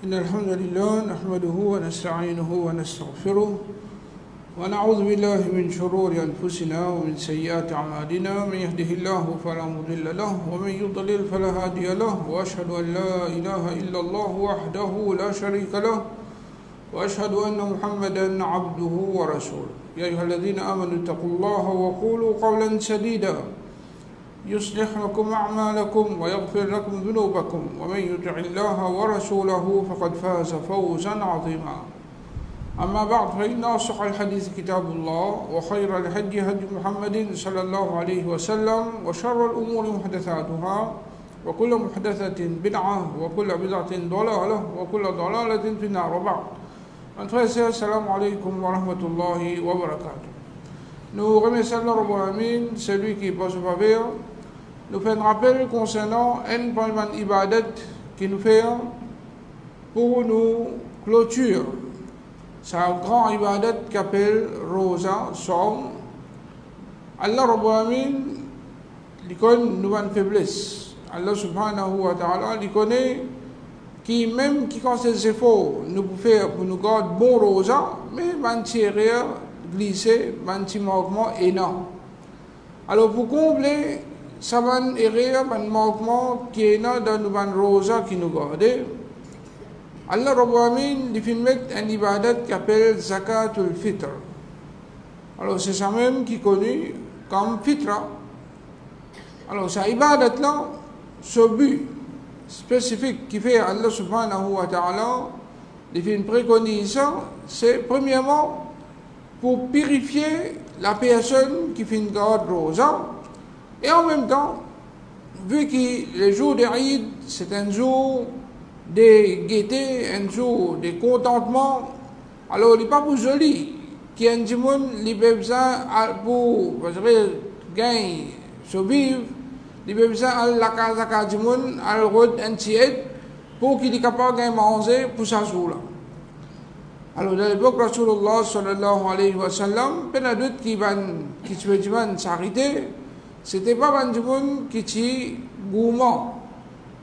إن الحمد لله نحمده ونستعينه ونستغفره ونعوذ بالله من شرور أنفسنا ومن سيئات أعمالنا من يهده الله فلا مضل له ومن يضلل فلا هادي له وأشهد أن لا إله إلا الله وحده لا شريك له وأشهد أن محمدا عبده ورسوله يا أيها الذين آمنوا اتقوا الله وقولوا قولا سديدا يصلح لكم أعمالكم ويغفر لكم ذنوبكم ومن يطع الله ورسوله فقد فاز فوزا عظيما أما بعد فإن أصدق الحديث كتاب الله وخير الهدي هدي محمد صلى الله عليه وسلم وشر الأمور محدثاتها وكل محدثة بدعة وكل بدعة ضلالة وكل ضلالة في النار وبعد. Assalamu alaikum wa rahmatullahi wa barakatuh. Nous remercions Allah Rabbul Alamin, celui qui pose faveur. Nous fait un rappel concernant un point ibadat qui nous fait pour nous clôture. C'est un grand ibadat qui appelle Rosa, Somme. Allah Rabbul Alamin, il connaît nous une faiblesse. Allah subhanahu wa ta'ala, il connaît qui même qui quand ses efforts nous pour faire pour nous garder bon rosa, mais un petit erreur glissé, un petit manquement énorme. Alors pour combler ça va une erreur, un manquement qui est énorme dans nous rosa qui nous garde, Allah Rabbul Alamin il fait mettre un ibadat qui appelle Zakatul Fitr. Alors c'est ça même qui est connu comme fitra. Alors ça ibadat là, ce but spécifique qui fait Allah subhanahu wa ta'ala, il fait une préconisation, c'est premièrement pour purifier la personne qui fait une garde rosa, et en même temps, vu que le jour d'Aïd, c'est un jour de gaieté, un jour de contentement, alors il n'est pas pour joli, qui a un monde, il a besoin pour gagner, survivre, il a besoin de la casa du monde, à la route entière, pour qu'il soit capable de manger pour sa jour-là. Alors, dans l'époque, Rasulullah sallallahu alayhi wa sallam, il y a d'autres qui se faisaient s'arrêter, c'était pas un monde qui était gourmand,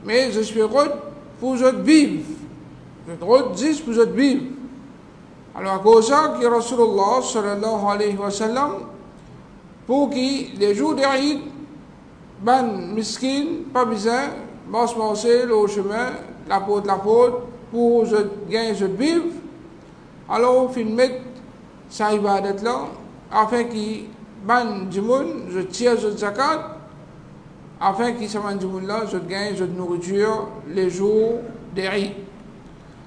mais je suis route pour eux vivre. Je route juste pour eux vivre. Alors, à cause de ça, que Rasulullah sallallahu alayhi wa sallam, pour que les jours d'Aïd, ban miskin, pas besoin, passer le chemin, la porte, pour gagner ce vivre. Alors, on met sa ibadat là, afin qu'il ban du monde, je tire ce zakat, afin qu'il s'amène du monde là, je gagne cette nourriture les jours d'Aïd.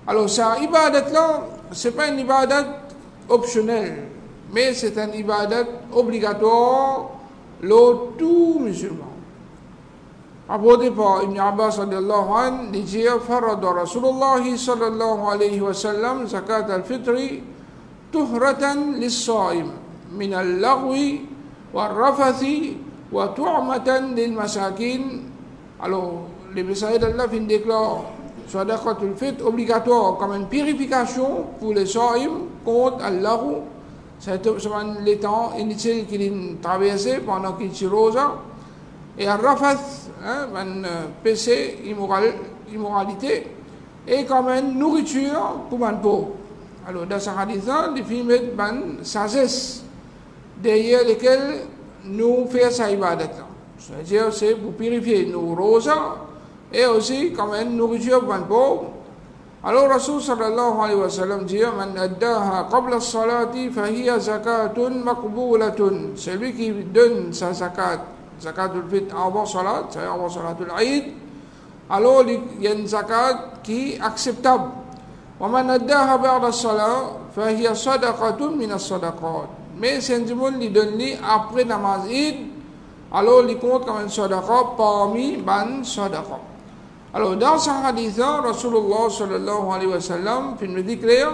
Alors, sa ibadat là, c'est pas une ibadat optionnelle, mais c'est une ibadat obligatoire, le tout musulman. Rapporté par Ibn Abbas sallallahu anhu, il dit Farada Rasulullah sallallahu alayhi wa sallam zakat al-fitri tuhratan lis-sa'im min al-laghwi wal-rafathi wa tu'matan lil-masakin. Alors, les messages d'Allah fin déclarent zakat al-fitr obligatoire comme une purification pour les sa'im contre al-laghw. C'est les temps inutiles qu'il traversait pendant qu'il était rosa. Et al-rafath, un péché, immoralité, et comme une nourriture pour un pauvre. Alors, dans ce hadith-là, les filles mettent une sagesse derrière lesquelles nous faisons sa ibadat. C'est-à-dire, c'est pour purifier nos rosas et aussi comme une nourriture pour un pauvre. Alors, Rasul sallallahu alayhi wa sallam dit Man addaha qabla salati fahiya zakatun maqboulatun. Celui qui donne sa zakat, zakatul fitr avant salat, c'est avant salatul Aïd, alors il y a une zakat qui est acceptable. وَمَنْ أَدَّاهَا بَعْدَ الصَّلَاةِ فَهِيَ صَدَقَةٌ مِنَ الصَّدَقَاتِ. Mais si un monde lui donne après namaz Eid, alors il compte comme un sadaqa parmi ban sadaqa. Alors dans ce hadith, Rasulullah sallallahu alayhi wa sallam nous dit clair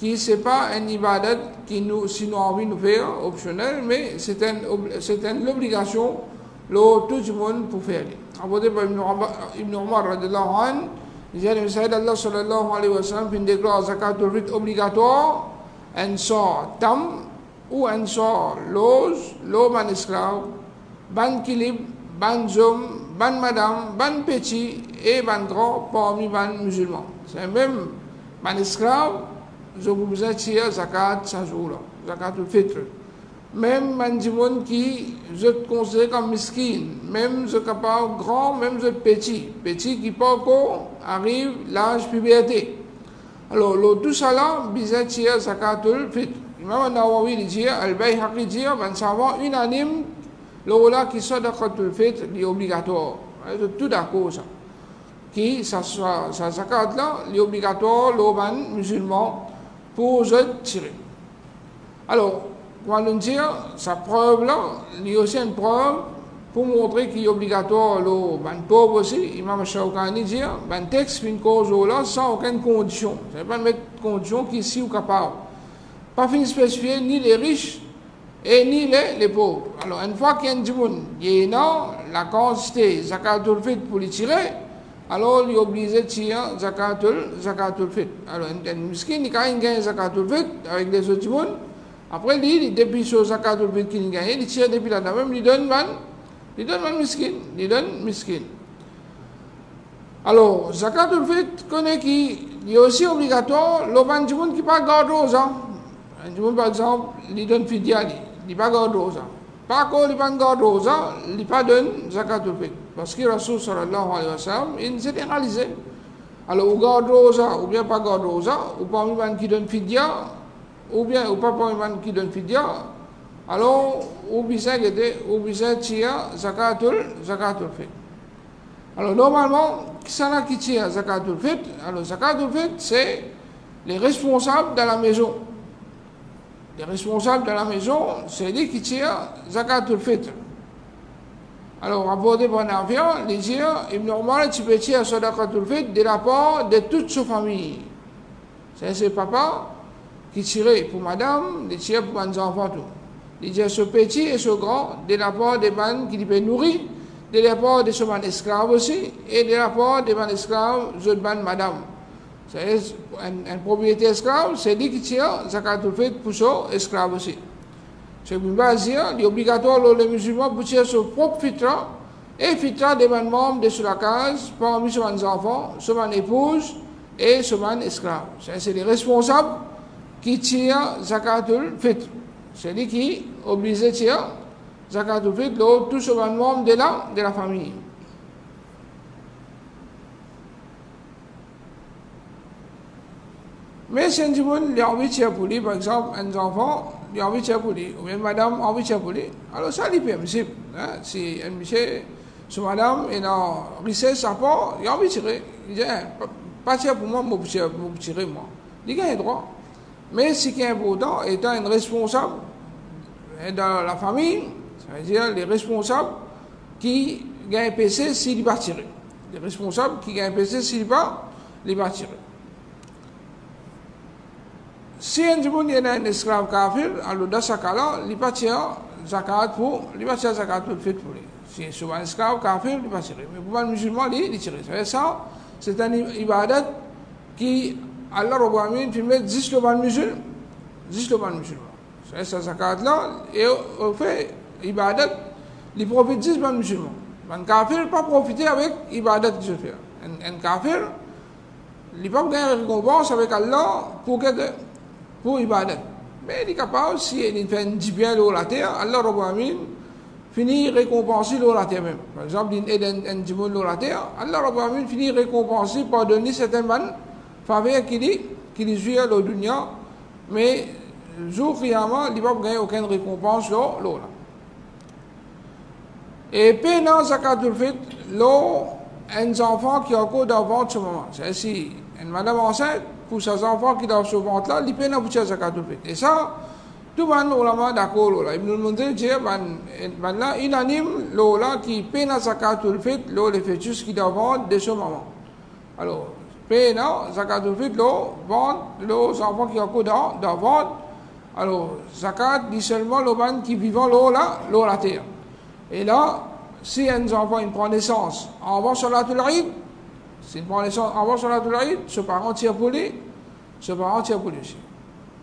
que ce n'est pas un ibadat qui nous, si nous avons envie de faire, optionnel, mais c'est une obligation que tout le monde peut faire. Apporté par Ibn Umar radiallahu anhu, il dit le messager d'Allah sallallahu alayhi wa sallam déclare zakatul fitr obligatoire, un sort tam ou un sort loge, l'homme en esclave, ban kilib, ban zom, ban madame, ban petit et ban grand parmi ban musulmans. C'est même un esclave, je vous besoin de tirer zakat ce jour-là, zakat le fitr. Même un monde qui je te considère comme miskin, même je capable grand, même je petit, qui pas encore arrive l'âge puberté. Alors, tout ça là, besoin de tirer zakat le fitr. Imam Nawawi dit, Al-Bayhaqi dit, ben savant unanime, là qui soit zakat le fitr, est obligatoire. Tout d'accord ça. Qui ça zakat là, est obligatoire, les musulmans pour je tirer. Alors, quand on dit, sa preuve là, il y a aussi une preuve pour montrer qu'il est obligatoire le pauvre aussi. Imam Shawkani dit, un texte une cause là sans aucune condition. Ça ne veut pas mettre condition qui ici ou capable. Pas fin spécifier ni les riches et ni les pauvres. Alors, une fois qu'il y a un djimoun, il y a la quantité zakatul fit pour les tirer, alors il est obligé de tirer zakatul fit. Alors, un miskin, il gagne zakatul fit avec les autres djimoun. Après, lui, depuis ce zakatul fit qu'il gagne, il tire depuis là-dedans même, il donne miskin. Alors, zakatul fit connaît qu'il est aussi obligatoire, le ban djimoun qui pas garde rosa. Un djimoun, par exemple, il donne fidya, il pas garde rosa. Pas qu'on il pas garde rosa, il pas donne zakatul fit. Parce que Rasul sallallahu alayhi wa sallam, il s'est réalisé. Alors, ou garde rosa, ou bien pas garde rosa, ou parmi les qui donne fidya, ou bien ou pas parmi les qui donne fidya, alors, ou bien tire zakatul fit. Alors, normalement, qui c'est là qui tire zakatul fit? Alors, zakatul fit, c'est les responsables de la maison. Les responsables de la maison, c'est lui qui tire zakatul fitr. Alors, rapporté par Nafian, il dit, il est normal, tu peux tirer zakatul fitr de la part de toute sa famille. C'est papa qui tirait pour madame, il tire pour les enfants tout. Il dit, ce petit et ce grand, de la part des bannes qui peut nourrir, de la part de ce ban esclave aussi, et de la part des ban esclaves, de ban madame. C'est un propriétaire esclave, c'est lui qui tire zakatul fitr pour son esclave aussi. C'est une base, il est obligatoire les musulmans pour tirer son propre fitra et fitra des membres de la case parmi ses enfants, ses épouses et ses esclaves. C'est les responsables qui tirent zakatul fitr. C'est lui qui est obligé de tirer zakatul fitr, tous ses membres de la famille. Mais si un djimoun a envie de tirer pour lui, par exemple, un enfant, il a envie de tirer pour lui, ou bien madame a envie de tirer pour lui, alors ça, il est permissible. Si un monsieur, si madame est dans richesse, ça part, il a envie de tirer. Il dit, pas tirer pour moi, je vais tirer moi. Il a le droit. Mais ce qui est important, étant un responsable dans la famille, ça veut dire les responsables qui gagnent un PC s'il ne va pas tirer. Les responsables qui gagnent un PC s'il ne va pas tirer. Si un djimoun est un esclave kafir, alors dans ce cas-là, il va tirer zakat pour le fait pour lui. Si c'est un esclave kafir, il va tirer. Mais pour un musulman, il tire. Ça, c'est un ibadat qui, Allah Rabbi fait mettre 10 le ban musulman. 10 le ban musulman. C'est ce zakat-là, et on fait ibadat, il profite 10 ban musulman. Un kafir pas profiter avec ibadat que je fais. Un kafir, il ne peut pas gagner récompense avec Allah pour ibadat. Mais il est capable, si il fait du bien sur la terre, Allah Rabbi finit récompenser sur la terre même. Par exemple, il aide un djimoun sur la terre, Allah Rabbi finit récompenser par donner certaines faveurs qu'il joue à la dunya, mais le jour Qiyamah, il ne va pas gagner aucune récompense sur là. Et puis, dans zakatul fitr, un enfant qui a encore d'enfant de ce moment. C'est si une madame enceinte, pour ses enfants qui dans ce ventre-là, il peut n'a pas zakatul fitr. Et ça, tout le monde est d'accord. Ibn al-Munzir dit, là, unanime, là, qui peut n'a zakatul fitr, les fœtus qui doivent de ce moment. Alors, peut n'a zakatul fitr, les enfants qui ont encore d'enfant. Alors, zakat dit seulement les gens qui vivent là, la terre. Et là, si un enfant il prend naissance avant Salatul Eid, s'il prend naissance avant Salatul Eid, ce parent tire pour lui, ce parent tire pour lui aussi.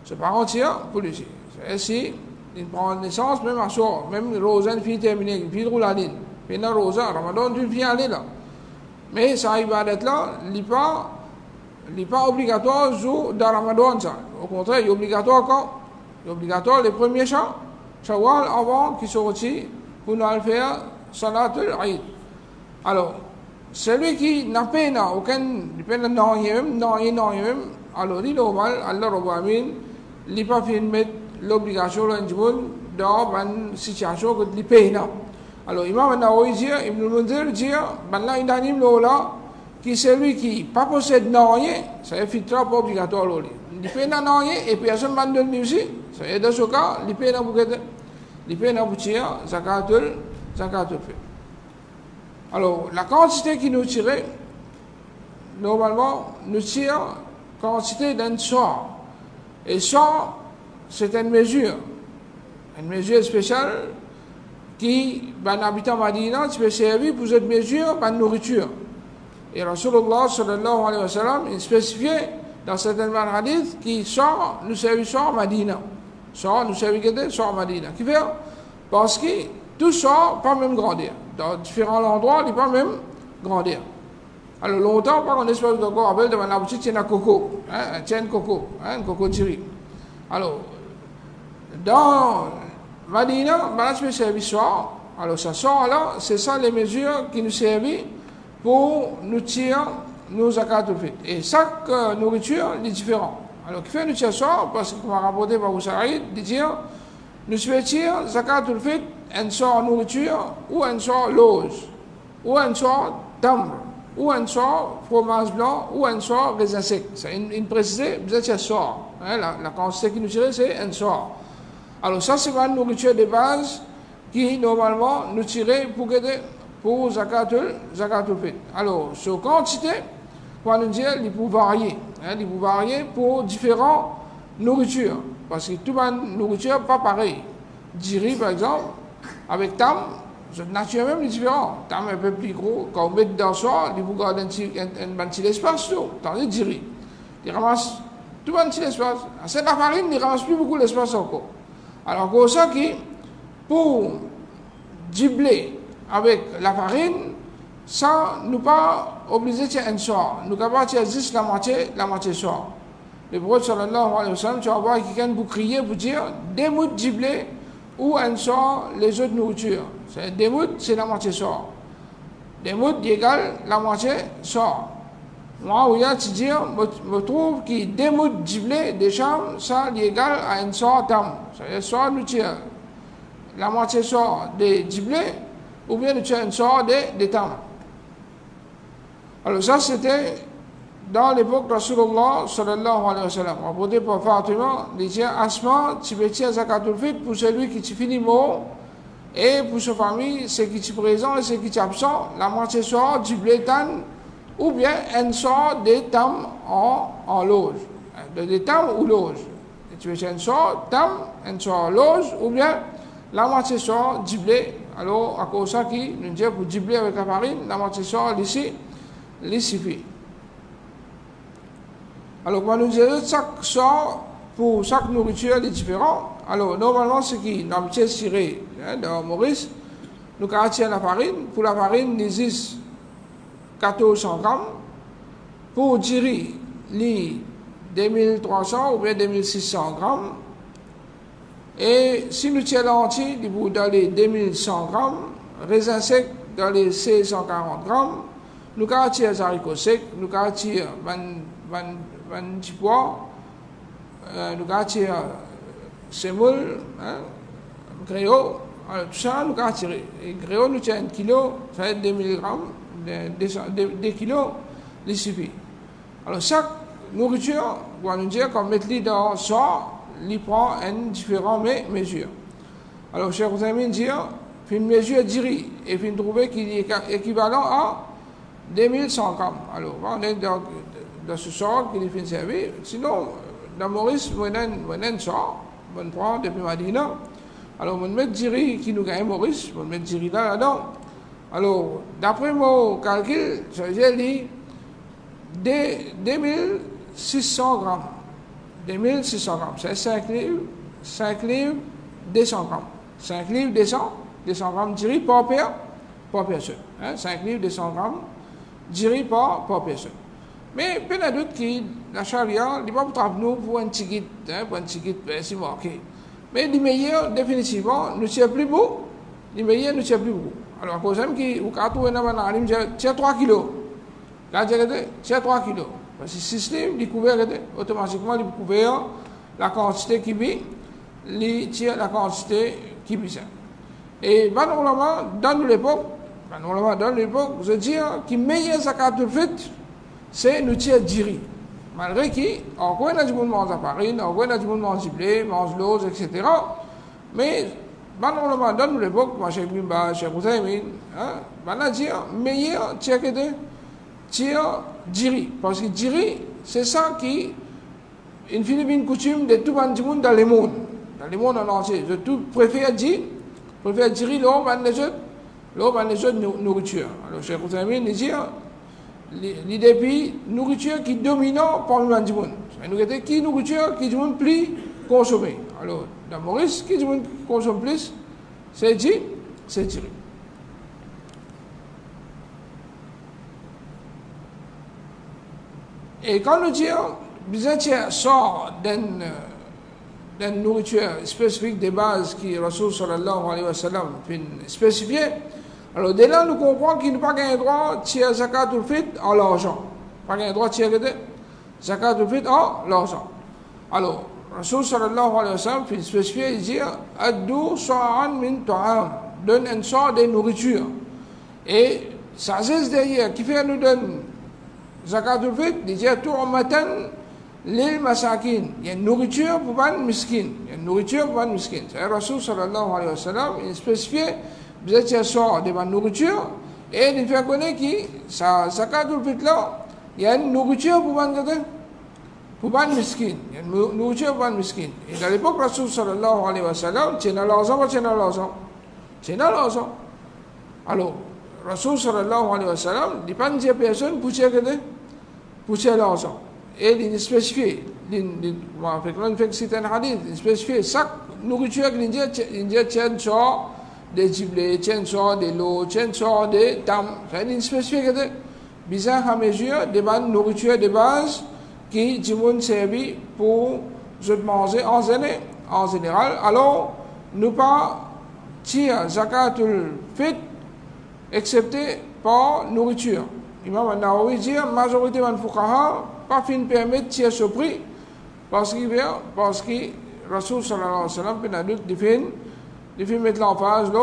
Ce parent tire pour lui aussi. Et si il prend naissance, même à soir, même Rosa, une fille terminée, une fille roule à l'île, puis Rosa, Ramadan, une fille à l'île là. Mais ça arrive à être là, il n'est pas n'est pas obligatoire dans Ramadan. Ça. Au contraire, il est obligatoire quand? Il est obligatoire les premiers Shawwal avant qu'ils soient sortis pour nous faire Salat al-Eid. Alors, celui qui n'a pas aucun non, alors il est normal, Allah Rabbamin, il n'est pas fait mettre l'obligation dans une situation que il paye. Alors, Imam An-Nawawi dit, Ibn al-Munzir dit, là, il a dit que celui qui ne possède rien, ça est fitra pas obligatoire. Il paye non et personne ne donne aussi. Ça est dans ce cas, il paye dans zakatul fitr. Alors, la quantité qui nous tire, normalement, nous tire quantité d'un soir. Et ça, c'est une mesure spéciale qui, ben, habitant Madina, tu peux servir pour cette mesure, ben, nourriture. Et Rasulullah sallallahu alayhi wa sallam, il spécifiait dans certains hadiths qui sort, nous servit sort Madina. Sort, nous servit sort Madina. Qui fait? Parce que tout ça, pas même grandir. Dans différents endroits, il n'est pas même grandir. Alors longtemps, pas qu'on espèce de corps, appelle de la boutique, il y a un coco, un tien coco, un coco tiri. Alors, dans Madina, je me servis soir. Alors ça sort là, c'est ça les mesures qui nous servent pour nous tirer nos zakatul fitr. Et chaque nourriture est différente. Alors, qui fait nous tirer soir, parce qu'on va rapporter par vous Saïd, de dire, nous faisons tirer zakatul fitr, un sort nourriture, ou un sort loge, ou un sort tamr, ou un sort fromage blanc, ou un sort raisin sec. C'est une précisée, vous êtes sort. La quantité qui nous tire, c'est un sort. Alors ça, c'est une nourriture de base qui, normalement, nous tire pour zakatul fitr. Alors, sur quantité, on nous dit, il peut varier. Il peut varier pour différentes nourritures. Parce que toute nourriture n'est pas pareille. Diri, par exemple, avec tam, nature même est différent. Tam est un peu plus gros. Quand on met dans ça, il faut garder un petit espace. Tandis que diri, il ramasse tout un petit espace. C'est la farine, il ne ramasse plus beaucoup d'espace encore. Alors, comme ça, pour dibler avec la farine, ça nous pas obligé de faire un sort. Nous avons juste la moitié sort. Le prophète sallallahu alayhi wa sallam, tu vas voir quelqu'un pour crier, pour dire des mouts dibler ou un sort les autres nourritures. Des mouts, c'est la moitié sort. Des mouts égale la moitié sort. Moi, où il y a tu dis, je trouve que des mouts dibler des chambres, ça égale à un sort tam. C'est-à-dire, sort nous tire la moitié sort des dibler, ou bien nous tire un sort des tam. Alors ça, c'était dans l'époque de Rasulullah sallallahu alayhi wa sallam. On peut dire pour Fatima, il dit Asma, tu peux tirer zakatul fitr pour celui qui te finit mort, et pour sa famille, c'est qui est présent et c'est qui est absent, la moitié sort du blé tan, ou bien un sort des tam en loge. Des tam ou loge. Et tu veux un sort tam, un sort loge, ou bien la moitié sort du blé. Alors, à cause de ça, qui nous dit pour du blé avec la farine, la moitié sort ici, les suffit. Alors, quand nous disons chaque sort pour chaque nourriture est différent. Alors, normalement, ce qui nous a tiré dans Maurice, nous avons la farine. Pour la farine, il existe 1400 grammes. Pour diri, il 2300 ou bien 2600 grammes. Et si nous tirons l'entier, il faut dans les 2100 grammes. Raisin sec dans les 640 grammes. Nous avons tiré les haricots secs. Nous avons tiré 20 petits pois. Nous avons tiré semoule, gréo. Alors, tout ça, nous avons tiré. Et gréo, nous tirons 1 kilo, ça fait 2000 grammes, 2 kilos, il suffit. Alors, chaque nourriture, on va nous dire qu'on met dans ça, il prend une différente mesure. Alors, Cheikh Ousmane dit, une mesure diri, et puis trouver qu'il est équivalent à 2100 grammes. Alors, on est dans ce sort qu'il fait servir. Sinon, dans Maurice, on a ça, on prend depuis Madina. Alors, on met diri qui nous gagne Maurice, on met diri là-dedans. Alors, d'après mon calcul, j'ai dit 2600 grammes. 2600 grammes, c'est 5 livres, 200 grammes. 5 livres, 200 grammes diri par personne. 5 livres, 200 grammes diri par personne. Mais il y a d'autres qui, la charia, il ne va pas nous pour un ticket, c'est marqué. Mais les meilleurs, définitivement, ne tient plus beau. Les meilleurs ne tient plus beau. Alors, à cause de au carton, il y a 3 kilos. Là, il y a 3 kilos. Parce que si c'est découvert, automatiquement, il découvert la quantité qui vit, il tient la quantité qui vit. Et normalement, dans l'époque, je dis que le meilleur zakat de fête, c'est nous tirer diri. Malgré qu'on a du monde mange à farine, on a du monde mange blé, mange l'eau, etc. Mais, normalement, dans l'époque, moi, chez Bimba, chez Roussaïmin, on a dit meilleur tirer diri. Parce que diri, c'est ça qui une Philippine coutume de tout le monde dans le monde. Dans le monde en entier. Je préfère diri, l'homme en les autres nourriture. Alors, chez Roussaïmin, il dit l'idée puis nourriture qui dominant parmi le monde. Nous avons qui nourriture qui du monde plus consommée. Alors, dans Maurice, qui du monde consomme plus, c'est diri. Et quand nous disons, bizarre sort d'une nourriture spécifique de base qui Rasul sallallahu alayhi wa sallam spécifié, alors dès là nous comprenons qu'il n'y a pas un droit de tirer zakat ou fit en l'argent. Pas un droit de tirer zakat ou fit en l'argent. Alors, Rasul sallallahu alayhi wa sallam spécifié, il dit Addu sa'an min ta'am, donne un sort de nourriture. Et ça c'est derrière, qui fait nous donne zakatul fitr, il dit tu'matan lil masakin. Il y a une nourriture pour les miskins. C'est Rasul sallallahu alayhi wa sallam, il spécifie, vous êtes sort de la nourriture, et il fait connaître que zakatul fitr là, il y a une nourriture pour les miskins. Il y a une nourriture pour les miskins. Et dans l'époque, Rasul sallallahu alayhi wa sallam, c'est dans l'argent. Alors, Rasul sallallahu alayhi wa sallam, il n'y a pas de personne pour tirer l'argent. Et il spécifie, il fait un hadith, il spécifie chaque nourriture qu'il dit, tiens sort des giblés, tiens sort de l'eau, tiens sort des tam. Il spécifie que bizarre à mesure des nourriture de base qui du monde servi pour se manger en général. Alors, nous pas tirer zakatul fitr excepté par nourriture. Imam An-Nawawi dit la majorité des fuqaha pas fin permettre de tirer ce prix parce que Rasul sallallahu alayhi wa sallam a fait mettre l'emphase là.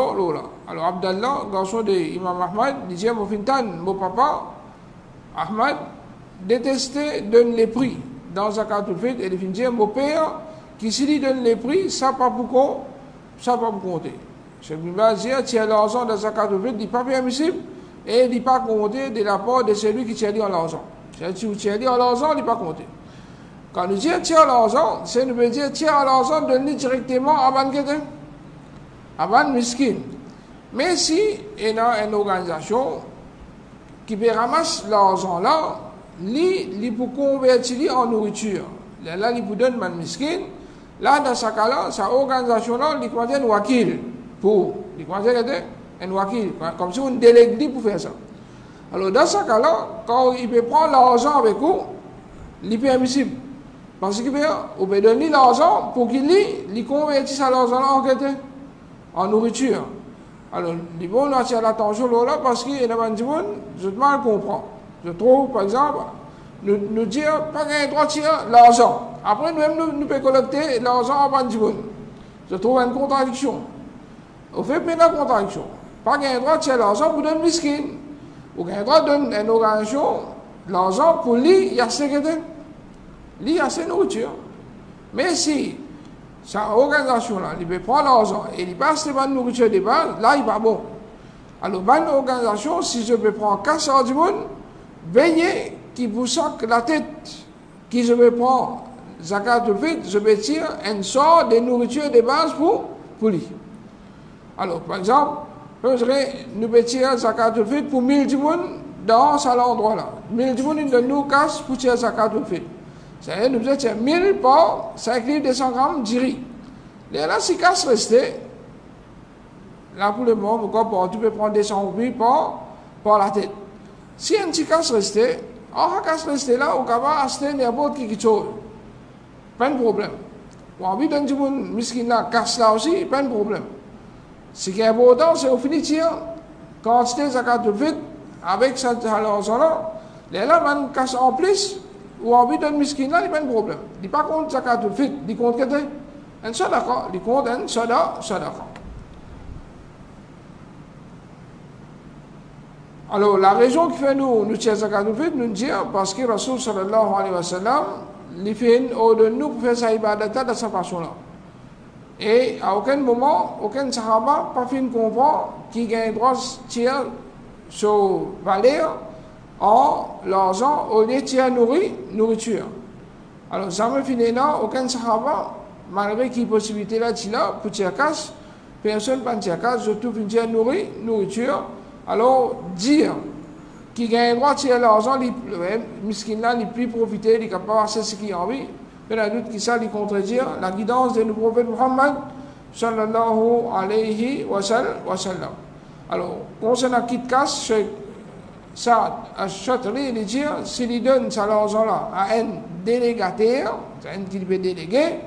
Alors Abdallah, garçon de Imam Ahmad, disait mon papa Ahmad détestait donner les prix dans zakatul fitr et il dit mon père qui s'il lui donne les prix ça pas pour compter. Cheikh Ibn Baz dit tirer l'argent dans zakatul fitr n'est pas permissible et il n'est pas compté de l'apport de celui qui tire en l'argent. Si vous tirez en l'argent, il n'est pas compté. Quand nous disons tirer l'argent, c'est nous veut dire tirer l'argent donner directement à ban miskin. Mais si il y a une organisation qui peut ramasser l'argent là, il peut convertir en nourriture. Là, il peut donner ban miskin. Là, dans ce cas-là, cette organisation-là, il contient un wakil pour. Il contient un wakil, comme si on délègue pour faire ça. Alors, dans ce cas-là, quand il peut prendre l'argent avec vous, il est permissible. Parce qu'il peut donner l'argent pour qu'il convertisse l'argent en nourriture. Alors, il faut attirer l'attention là parce qu'il y a des gens je mal comprends. Je trouve, par exemple, nous dire pas qu'il droit de tirer l'argent. Après, nous pouvons collecter l'argent en bandiboun. Je trouve une contradiction. Au fait, il y a une contradiction. Pas qu'il droit de tirer l'argent pour donner miskin. Ou qu'il droit de donner une organisation l'argent pour lui, il y a ses nourriture. Mais si cette organisation-là, il peut prendre l'argent et il passe la nourriture de base, là, il n'est pas bon. Alors, bonne organisation, si je peux prendre 400 du monde, veillez qu'il vous sorte la tête, qui je vais prendre zakatul fitr, je vais tirer une sorte de nourriture de base pour lui. Alors, par exemple, nous pouvons tirer zakatul fitr pour 1000 du monde dans cet endroit-là. 1000 du monde, nous casse pour tirer zakatul fitr. C'est-à-dire, nous pouvons tirer 1000 par 5 livres de 100 grammes de riz. Là, si casse restait, là, pour le moment, tu peux prendre 200 roupies par la tête. Si un petit casse restait, Ah, kas rester là, ou kaba acheter n'importe qui chose. Pas de problème. Ou envie d'un petit miskin là, casse là aussi, pas de problème. Ce qui est important, c'est au finition, quand tu es zakatul fitr, avec cette halal, les là, man casse en plus, ou envie d'un miskin là, il n'y a pas de problème. Il n'est pas contre zakatul fitr, il compte que un sadaqa, il compte un sadaqa. Alors, la raison qui fait nous tirer zakatul fitr, nous dire, parce que Rasul sallallahu alayhi wa sallam, il fait de nous pour faire sa ibadata de cette façon-là. Et à aucun moment, aucun sahaba pas fin comprend qui gagne droit de tirer sur valeur en l'argent au lieu de tirer nourriture. Alors, ça me finit là, aucun sahaba, malgré qu'il y ait possibilité là, pour tirer cash, personne ne peut tirer cash, surtout pour tirer nourriture. Alors, dire qui gagne droit de tirer l'argent, le miskin là, il peut profiter, il ne peut pas passer ce qu'il a envie. Il y a d'autres qui ça lui contredire la guidance de notre prophète Muhammad sallallahu alayhi wa sallam. Alors, concernant qui casse, ça, à Châtelet, il dit, s'il donne cet argent-là à un délégataire, c'est un qui peut déléguer,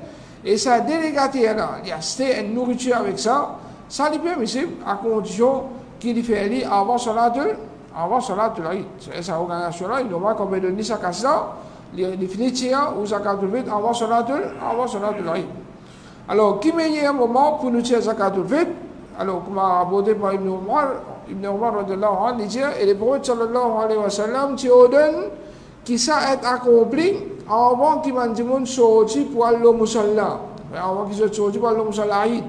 et sa délégataire-là, il a acheté une nourriture avec ça, ça lui permet, à condition qu'il fait aller avant Salat al-Eid. C'est cette organisation-là, il doit qu'on peut donner sa casse-là, les finitiens ou zakatul fitr avant Salat al-Eid. Alors, qui meilleur moment pour nous tirer zakatul fitr? Alors, comme a abordé par Ibn Umar radiyallahu anhu, il dit, et le prophète sallallahu alayhi wa sallam, tu ordonnes qui ça est accompli avant qu'il m'a dit sorti pour aller au musalla. Avant qu'il soit sorti pour aller au musalla Eid.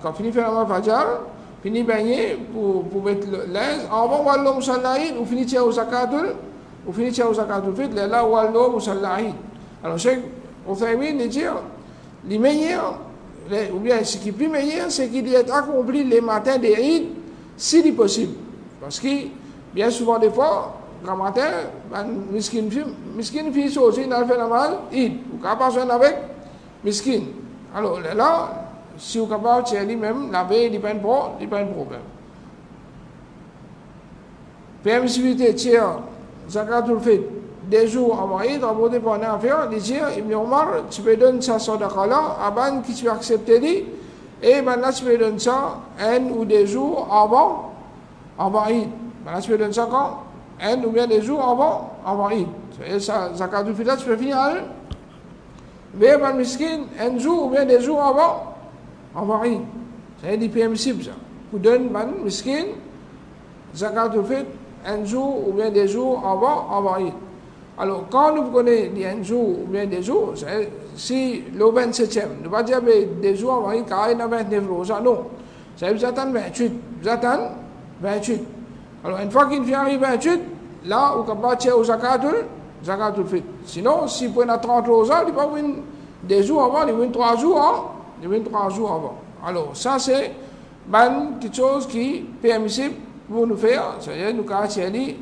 Quand finit faire la fajr, fini baigner pour mettre l'aise, avant d'aller au musalla Eid, ou finit tirer au zakatul fitr, là où aller au musalla Eid. Alors, Cheikh Uthaymin, il dit, les meilleurs, ou bien ce qui est plus meilleur, c'est qu'il est accompli les matins des Eid, si c'est possible. Parce que, bien souvent, des fois, quand matin, miskin fille aussi, il a fait la mal, Eid. Ou quand pas avec miskin. Alors là, si vous êtes capable de lui-même, la veille, il n'y a pas de problème. Permissibilité, tiens, zakatul fitr, des jours avant Eid, abordé par un affaire, il dit, Ibn Omar, tu peux donner ça sadaqa-là, à ban qui tu peux accepter, et maintenant tu peux donner ça un ou des jours avant Eid. Maintenant tu peux donner ça quand? Un ou bien des jours avant Eid. Et ça, zakatul fitr, tu peux finir, mais ban miskin, un jour ou bien des jours avant Eid. C'est permissible ça. Pour donner ban miskin, zakatul fitr, un jour ou bien des jours avant Eid. Alors, quand nous connaissons un jour ou bien des jours, si le 27e, ne pas dire des jours avant Eid, car il y a 29 jours, ça non. Ça vous attend 28. Alors, une fois qu'il vient arriver 28, là, vous pouvez partir au zakatul fitr. Sinon, si vous prenez 30 jours, il n'y a pas des jours avant, il y a 3 jours avant. Alors, ça, c'est quelque chose qui est permissible pour nous faire, c'est-à-dire nous caractériser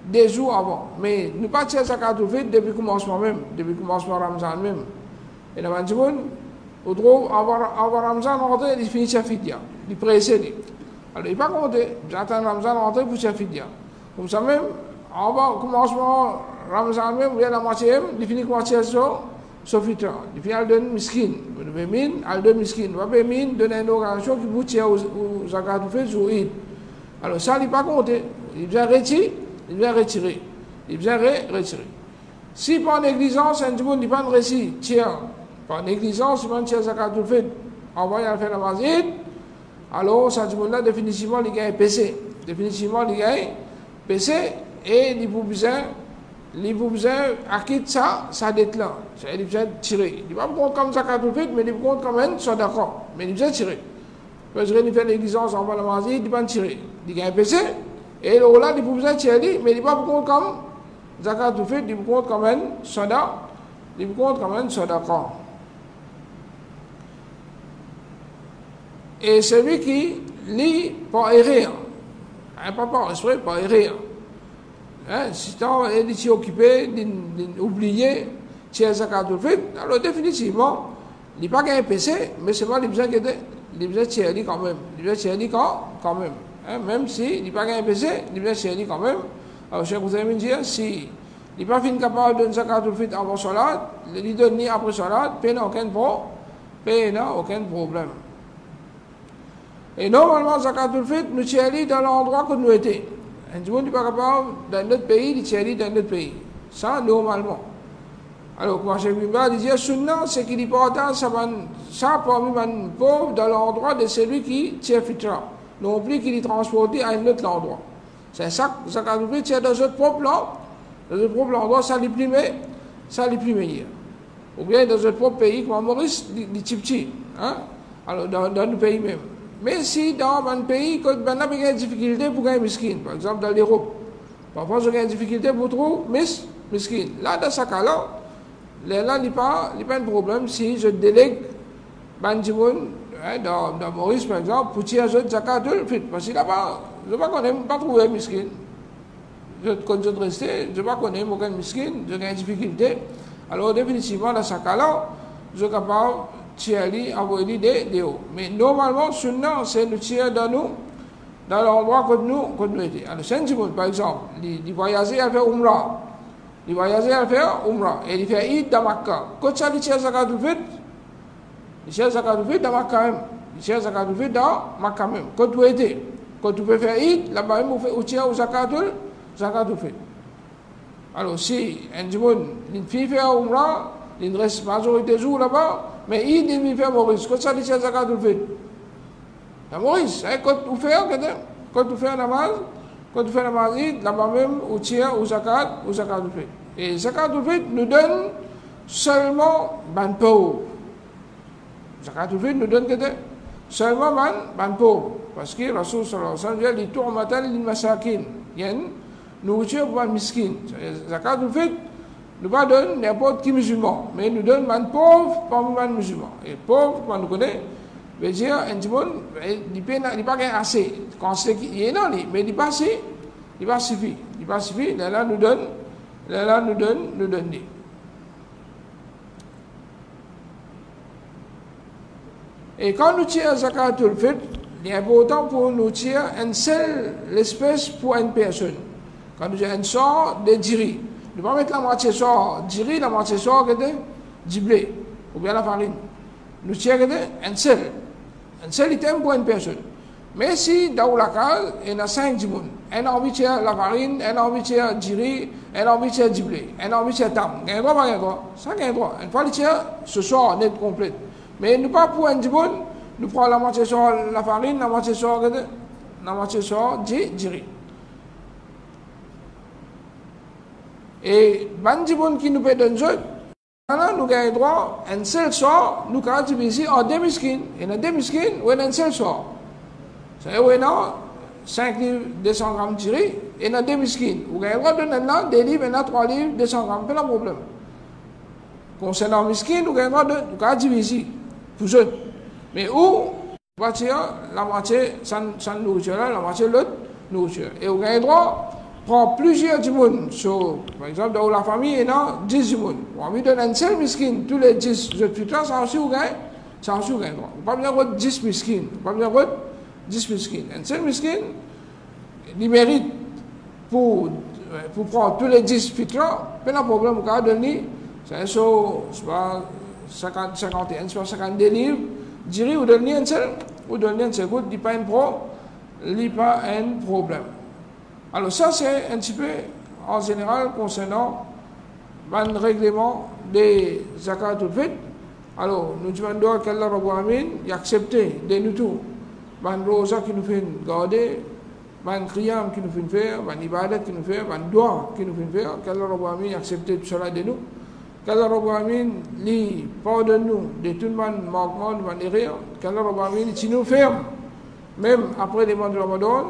des jours avant. Mais nous ne pas tirer zakatul fitr depuis le commencement Ramadan même. Et dans le monde, on trouve avant Ramadan rentré, il finit sa fidya, il précède. Alors il n'est pas compté, j'attends Ramadan rentré pour sa fidya. Comme ça même, avant le commencement Ramadan même, il y a la moitié, il finit la moitié sur fitra. Il finit à donner miskin. Il donne miskin. Il va donner une organisation qui vous tire au zakatul fitr sur Eid. Alors ça, il n'est pas compté. Il vient retirer. Si par négligence, un monde n'est pas réussi, tiens, par négligence, il va tirer zakatul fitr, envoyer à faire la mazid, alors ça, là, définitivement, il gagne PC. Et il faut besoin acquitter sa dette là. Il besoin tirer. Il ne va pas compte comme zakatul fitr, mais il compte quand même, soit d'accord. Mais il besoin tirer. Parce qu'il fait négligence, envoie la mazid, il va tirer. Il gagne PC. Et là, il faut besoin tirer, mais il ne va pas compte comme zakatul fitr, il compte quand même, soit d'accord. Et celui qui lit par erreur, pas par esprit, par erreur. Si tu es occupé d'oublier tirer zakatul fitr, alors définitivement, il n'est pas gagné PC, mais c'est pas il besoin tirer quand même. Même si il n'est pas gagné PC, il besoin tirer quand même. Alors, Cheikh Ouzaymin dit, si il n'est pas fin capable de donner zakatul fitr avant salat, il donne ni après salat, il n'a aucun problème. Et normalement, zakatul fitr, nous tirons dans l'endroit que nous étions. Un monde n'est pas capable dans notre pays, il tire dans notre pays. Ça, normalement. Alors, quand Cheikh Bimba disait, sunna, c'est qu'il est important, ça parmi les pauvres dans l'endroit de celui qui tire fitra. Non plus qu'il est transporté à un autre endroit. C'est ça, zakatul fitr, c'est dans notre propre endroit, ça n'est plus meilleur. Ou bien dans notre propre pays, comme Maurice, les petits. Hein? Alors, dans nos pays même. Mais si dans un pays, quand on a des difficultés pour gagner miskin, par exemple dans l'Europe, parfois on a des difficultés pour trouver miskin. Là, dans ce cas-là, là, il n'y a pas de problème si je délègue Bandimoun, dans Maurice par exemple, pour tirer un zakatul fitr. Parce que là-bas, je ne sais pas qu'on n'aime pas trouver miskin. Quand je reste, je ne sais pas qu'on aime aucun miskin, je gagne des difficultés. Alors, définitivement, dans ce cas-là, je suis capable de tirer, envoyer des hauts. Mais normalement, sunna, c'est nous tirer dans l'endroit que nous étions. Alors, Saint-Jimoun, par exemple, il voyageait à faire Umrah. Il voyageait à faire Umrah. Et il fait Eid dans Makkah. Quand ça, il tire zakatul fitr, il tire zakatul fitr dans Makkah même. Il tire zakatul fitr dans Makkah même. Quand tu étais, quand tu peux faire Eid, là-bas même, on tire au zakatul fitr. Alors, si un Jimoun, il fait faire Umrah, il reste majorité de jours là-bas, mais il fait Maurice. Quand ça, il tire zakatul fitr. La Maurice, quand tu fais namaz, là-bas même, on tire au zakatul fitr. Et zakatul fitr nous donne seulement ban pauvre. Zakatul fitr nous donne seulement ban pauvre. Parce que Rasul sallallahu alayhi wa sallam dit tu'matan lil masakin. Il y a une nourriture pour un miskin. Zakatul fitr nous pas donne n'importe qui musulman, mais nous donne ban pauvre parmi les musulmans. Et pauvre, quand nous connaissons, veut dire un monde, il n'a pas assez. Quand c'est qu'il y a mais il pas suffit. Il pas suffit. Là nous donne. Et quand nous tirons zakatul fitr, il est important pour nous tirer une seule espèce pour une personne. Quand nous avons un sort de diri, nous ne pouvons pas mettre la moitié sort diri, la moitié sort du blé, ou bien la farine. Nous tirons un seul item pour une personne. Mais si dans la case, il y a 5 dimoun, un a envie de tirer la farine, un a envie de tirer diri, un a envie de tirer du blé, un a envie de tirer tam, il y a un droit, ça il y a un droit. Une fois le tirer, ce sort net complet. Mais nous pas pour un dimoun, nous prenons la moitié sort la farine, la moitié sort diri. Et bandimoun qui nous peut donner maintenant, nous avons droit à un seul sort, nous avons divisé en 2 miskines. Et dans 2 miskines, nous avons un seul sort. C'est-à-dire, nous avons 5 livres, 200 grammes de riz, et dans 2 miskines. Vous avez le droit de donner 2 livres, et 3 livres, 200 grammes. Pas de problème. Concernant les miskines, nous avons le droit de diviser. Pour eux. Mais où, la moitié sans nourriture, la moitié l'autre nourriture. Et vous avez le droit prend plusieurs du monde. Par exemple, dans la famille, il y a 10 du monde. On lui donne un seul miskin, tous les 10 autres futurs, ça aussi, vous gagnez. Ça aussi, vous gagnez. Pas besoin de 10 miskins. Pas besoin de 10 miskins. Un seul miskin, il mérite pour prendre tous les 10 futurs, pas de problème, vous pouvez donner, c'est pas 51, soit 52 livres, dirais, vous donnez un seul, goutte, il n'y a pas un problème. Alors ça, c'est un petit peu, en général, concernant le règlement des zakatul fitr. Alors, nous demandons qu'Allah Rabbil Alamin accepte de nous tous, le rosa qui nous fait garder, le qiyam qui nous fait faire, l'ibadat qui nous fait, le doigt qui nous fait faire, qu'Allah Rabbil Alamin accepte tout cela de nous. Qu'Allah Rabbil Alamin lui pardonne nous de tout le manquement, de erreur, qu'Allah Rabbil Alamin nous ferme, même après les mois de Ramadan,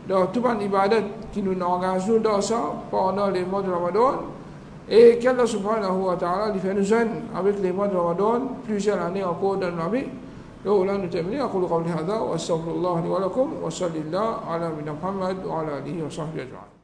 dans tout le ibadat qui nous engage dans ça pendant les mois de Ramadan, et qu'Allah subhanahu wa ta'ala lui fait nous jeunes avec les mois de Ramadan plusieurs années encore dans la vie. Donc là nous terminons. أقول قولي هذا وأستغفر الله لي ولكم وصلى الله على نبينا محمد وعلى آله وصحبه أجمعين.